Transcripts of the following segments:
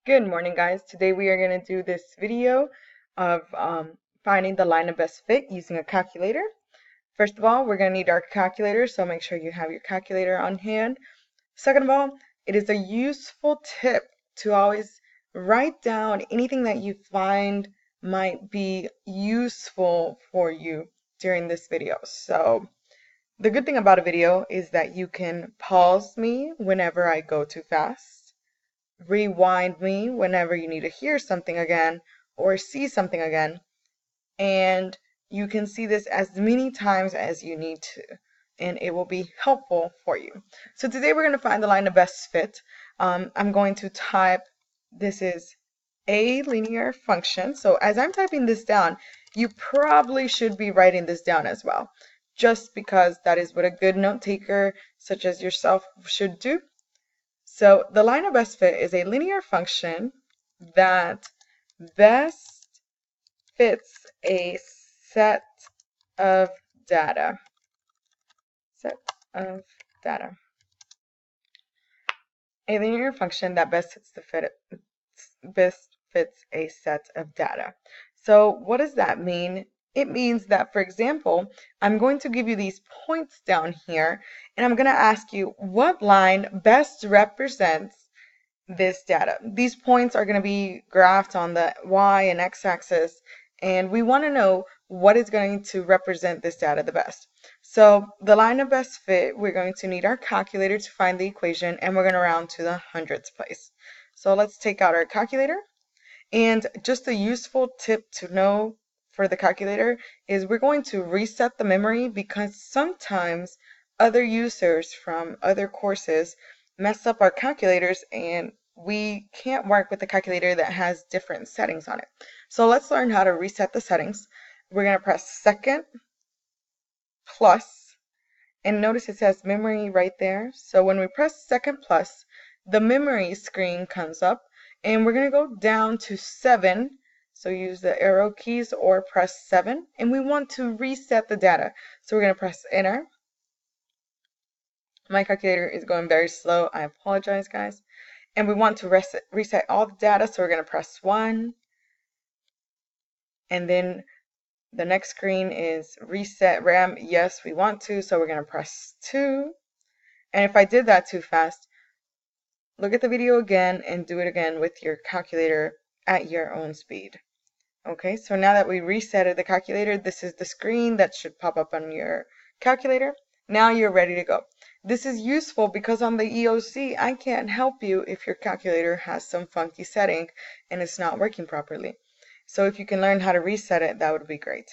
Good morning, guys. Today we are going to do this video of finding the line of best fit using a calculator. First of all, we're going to need our calculator, so make sure you have your calculator on hand. Second of all, it is a useful tip to always write down anything that you find might be useful for you during this video. So the good thing about a video is that you can pause me whenever I go too fast, rewind me whenever you need to hear something again or see something again, and you can see this as many times as you need to, and it will be helpful for you. So today we're going to find the line of best fit. I'm going to type, this is a linear function. So as I'm typing this down, you probably should be writing this down as well, just because that is what a good note taker such as yourself should do. So the line of best fit is a linear function that best fits a set of data. Set of data. A linear function that best fits a set of data. So what does that mean? It means that, for example, I'm going to give you these points down here, and I'm going to ask you what line best represents this data. These points are going to be graphed on the y and x-axis, and we want to know what is going to represent this data the best. So the line of best fit, we're going to need our calculator to find the equation, and we're going to round to the hundredths place. So let's take out our calculator. And just a useful tip to know for the calculator is we're going to reset the memory, because sometimes other users from other courses mess up our calculators and we can't work with a calculator that has different settings on it. So let's learn how to reset the settings. We're going to press second plus, and notice it says memory right there. So when we press second plus, the memory screen comes up, and we're going to go down to 7. So use the arrow keys or press 7, and we want to reset the data. So we're going to press enter. My calculator is going very slow. I apologize, guys. And we want to reset all the data, so we're going to press 1. And then the next screen is reset RAM. Yes, we want to, so we're going to press 2. And if I did that too fast, look at the video again and do it again with your calculator at your own speed. Okay, so now that we resetted the calculator, this is the screen that should pop up on your calculator. Now you're ready to go. This is useful because on the EOC, I can't help you if your calculator has some funky setting and it's not working properly. So if you can learn how to reset it, that would be great.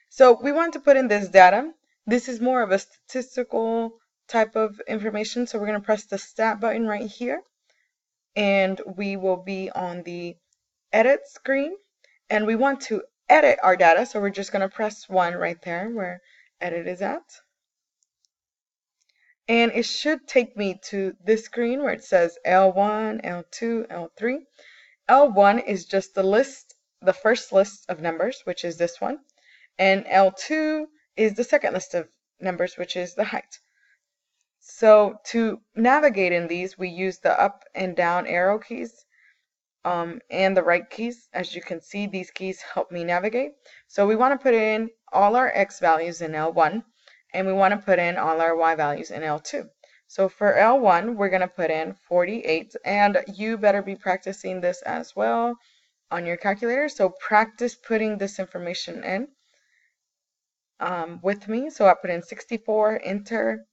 So we want to put in this data. This is more of a statistical type of information. So we're going to press the stat button right here, and we will be on the edit screen. And we want to edit our data, so we're just going to press 1 right there where edit is at. And it should take me to this screen where it says L1, L2, L3. L1 is just the list, the first list of numbers, which is this one. And L2 is the second list of numbers, which is the height. So to navigate in these, we use the up and down arrow keys. And the right keys. As you can see, these keys help me navigate. So we want to put in all our x values in L1, and we want to put in all our y values in L2. So for L1, we're going to put in 48, and you better be practicing this as well on your calculator. So practice putting this information in with me. So I put in 64, enter,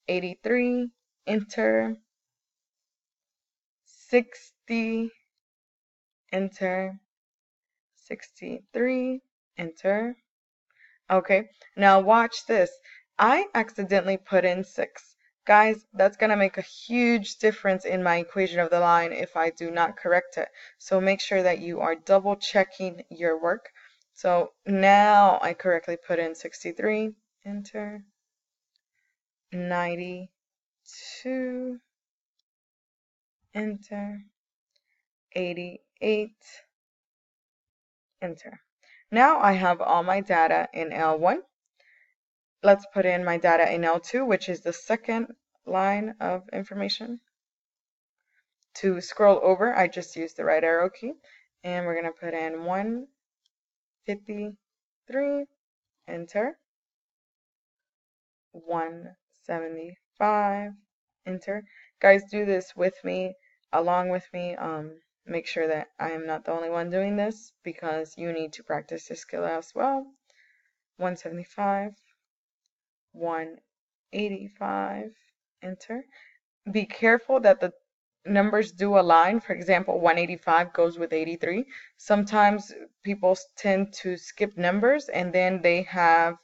83, enter, 60, enter, 63, enter. Okay, now watch this. I accidentally put in 6. Guys, that's going to make a huge difference in my equation of the line if I do not correct it. So make sure that you are double checking your work. So now I correctly put in 63, enter, 92, enter, 88, enter. Now I have all my data in L1. Let's put in my data in L2, which is the second line of information. To scroll over, I just use the right arrow key, and we're going to put in 153, enter, 175, enter. Guys, do this with me, along with me. Make sure that I am not the only one doing this, because you need to practice this skill as well. 175, 185, enter. Be careful that the numbers do align. For example, 185 goes with 83. Sometimes people tend to skip numbers and then they have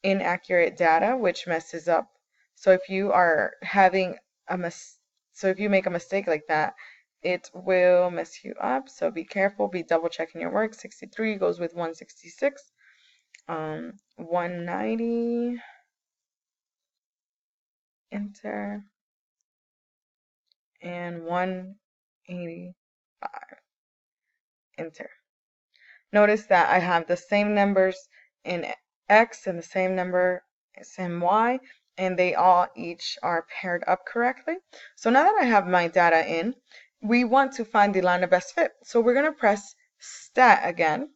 inaccurate data, which messes up. So if you are having if you make a mistake like that, it will mess you up. So be careful, be double checking your work. 63 goes with 166. 190, enter, and 185, enter. Notice that I have the same numbers in X and the same number in Y, and they all each are paired up correctly. So now that I have my data in, we want to find the line of best fit. So we're going to press Stat again,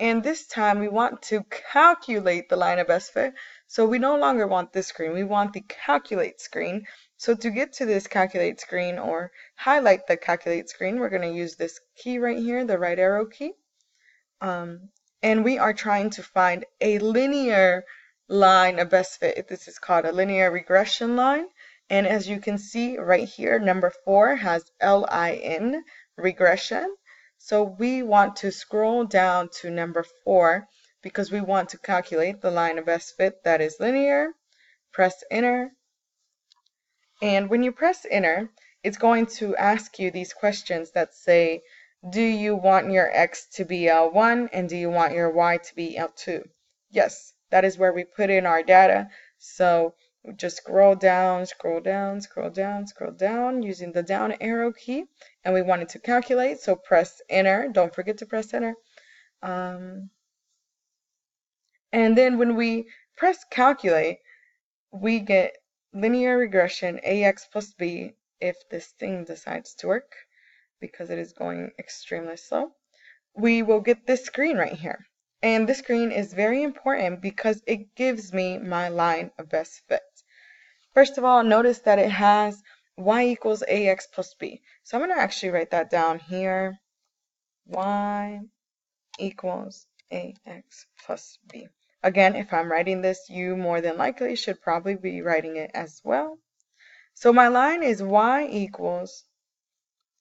and this time we want to calculate the line of best fit. So we no longer want this screen, we want the calculate screen. So to get to this calculate screen, or highlight the calculate screen, we're going to use this key right here, the right arrow key. And we are trying to find a linear line of best fit. This is called a linear regression line. And as you can see right here, number 4 has LIN, regression. So we want to scroll down to number 4 because we want to calculate the line of best fit that is linear. Press enter. And when you press enter, it's going to ask you these questions that say, do you want your X to be L1 and do you want your Y to be L2? Yes, that is where we put in our data. So just scroll down, scroll down, scroll down, scroll down using the down arrow key. And we want it to calculate, so press enter. Don't forget to press enter. And then when we press calculate, we get linear regression AX plus B if this thing decides to work, because it is going extremely slow. We will get this screen right here. And this screen is very important because it gives me my line of best fit. First of all, notice that it has Y equals AX plus B. So I'm going to actually write that down here. Y equals AX plus B. Again, if I'm writing this, you more than likely should probably be writing it as well. So my line is Y equals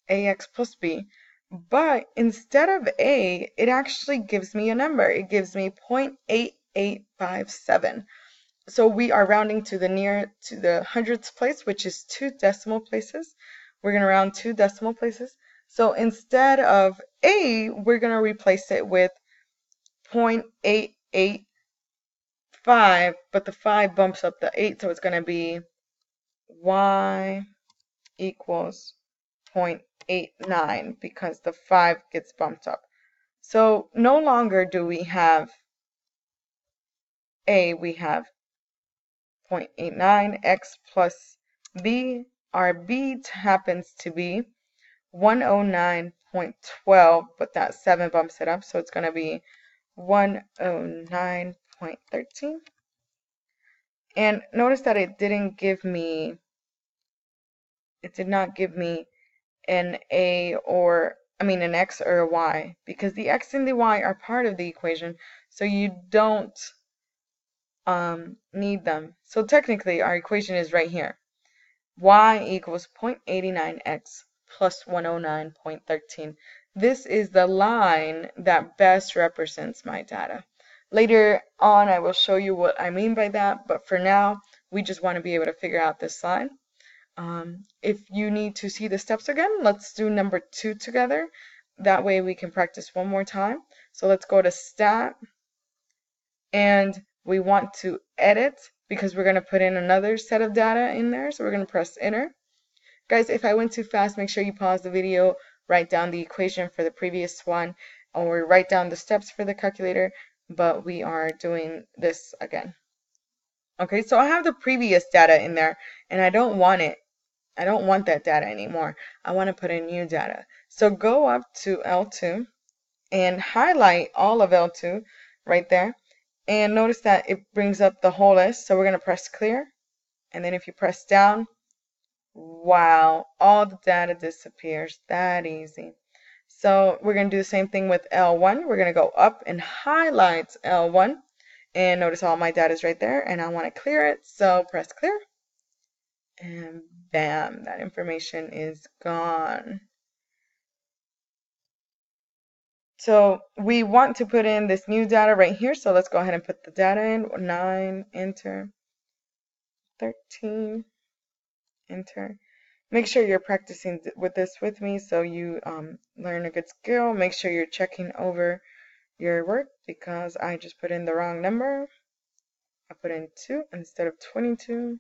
AX plus B, but instead of A, it actually gives me a number. It gives me 0.8857. So we are rounding to the hundredths place, which is 2 decimal places. We're going to round 2 decimal places. So instead of A, we're going to replace it with 0.885, but the 5 bumps up the 8, so it's going to be Y equals 0.89 because the 5 gets bumped up. So no longer do we have A, we have 0.89 X plus B. Our B happens to be 109.12, but that 7 bumps it up, so it's going to be 109.13. And notice that it did not give me an A or an X or a Y, because the X and the Y are part of the equation, so you don't need them. So technically our equation is right here. Y equals 0.89x plus 109.13. This is the line that best represents my data. Later on I will show you what I mean by that, but for now we just want to be able to figure out this line. If you need to see the steps again, let's do number 2 together. That way we can practice one more time. So let's go to Stat, and we want to edit because we're going to put in another set of data in there. So we're going to press enter. Guys, if I went too fast, make sure you pause the video, write down the equation for the previous one, or write down the steps for the calculator, but we are doing this again. Okay, so I have the previous data in there and I don't want it I don't want that data anymore. I want to put in new data. So go up to L2 and highlight all of L2 right there. And notice that it brings up the whole list. So we're going to press clear. And then if you press down, wow, all the data disappears. That easy. So we're going to do the same thing with L1. We're going to go up and highlight L1. And notice all my data is right there. And I want to clear it. So press clear. And bam, that information is gone. So we want to put in this new data right here. So let's go ahead and put the data in. 9, enter. 13, enter. Make sure you're practicing with this with me so you learn a good skill. Make sure you're checking over your work because I just put in the wrong number. I put in 2 instead of 22.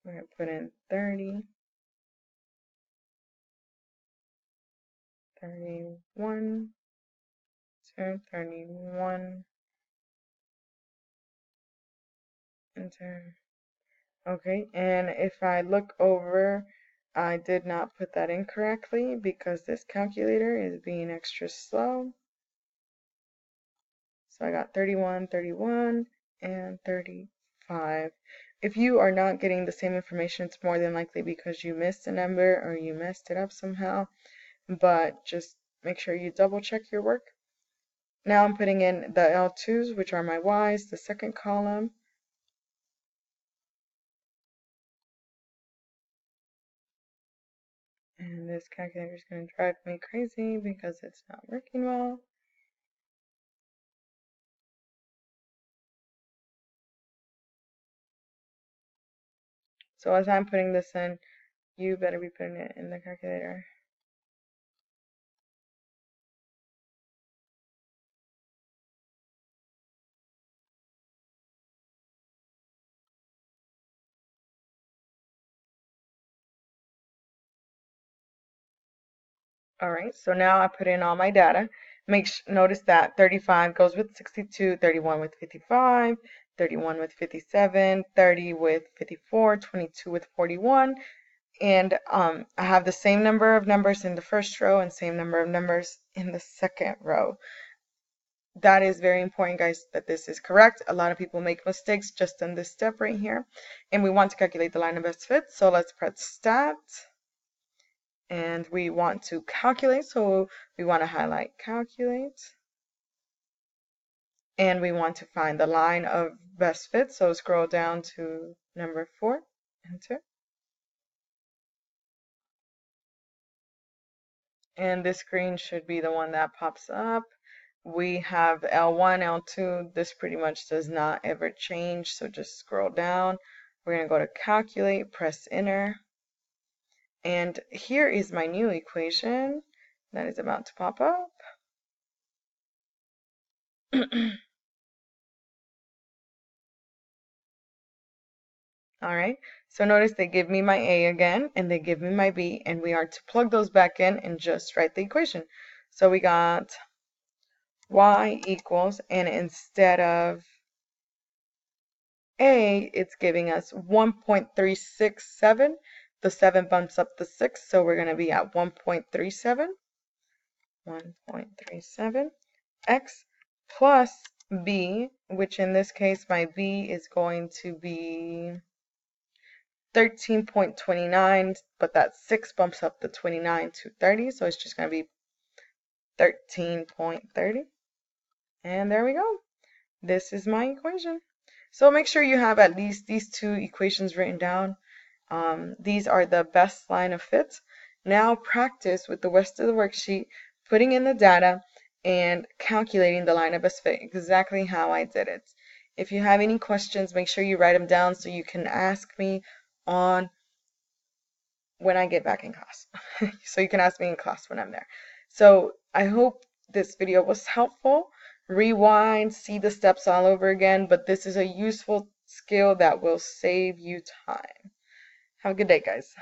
We're going to put in 30, 31, 31, enter. Okay, and if I look over, I did not put that in correctly because this calculator is being extra slow. So I got 31, 31, and 35. If you are not getting the same information, it's more than likely because you missed a number or you messed it up somehow. But just make sure you double check your work. Now I'm putting in the L2s, which are my Y's, the second column. And this calculator is going to drive me crazy because it's not working well. So as I'm putting this in, you better be putting it in the calculator. Alright, so now I put in all my data. Notice that 35 goes with 62, 31 with 55, 31 with 57, 30 with 54, 22 with 41, and I have the same number of numbers in the first row and same number of numbers in the second row. That is very important, guys, that this is correct. A lot of people make mistakes just in this step right here, and we want to calculate the line of best fit. So let's press Stat. And we want to calculate, so we want to highlight calculate. And we want to find the line of best fit, so scroll down to number 4, enter. And this screen should be the one that pops up. We have L1, L2. This pretty much does not ever change, so just scroll down. We're going to go to calculate, press enter. And here is my new equation that is about to pop up. Alright, so notice they give me my A again, and they give me my B, and we are to plug those back in and just write the equation. So we got y equals, and instead of A, it's giving us 1.367. The 7 bumps up the 6, so we're going to be at 1.37. 1.37 x plus B, which in this case my B is going to be 13.29, but that 6 bumps up the 29 to 30, so it's just going to be 13.30. And there we go. This is my equation. So make sure you have at least these 2 equations written down. These are the best line of fit. Now practice with the rest of the worksheet, putting in the data and calculating the line of best fit exactly how I did it. If you have any questions, make sure you write them down so you can ask me on when I get back in class. So you can ask me in class when I'm there. So I hope this video was helpful. Rewind, see the steps all over again, but this is a useful skill that will save you time. Have a good day, guys.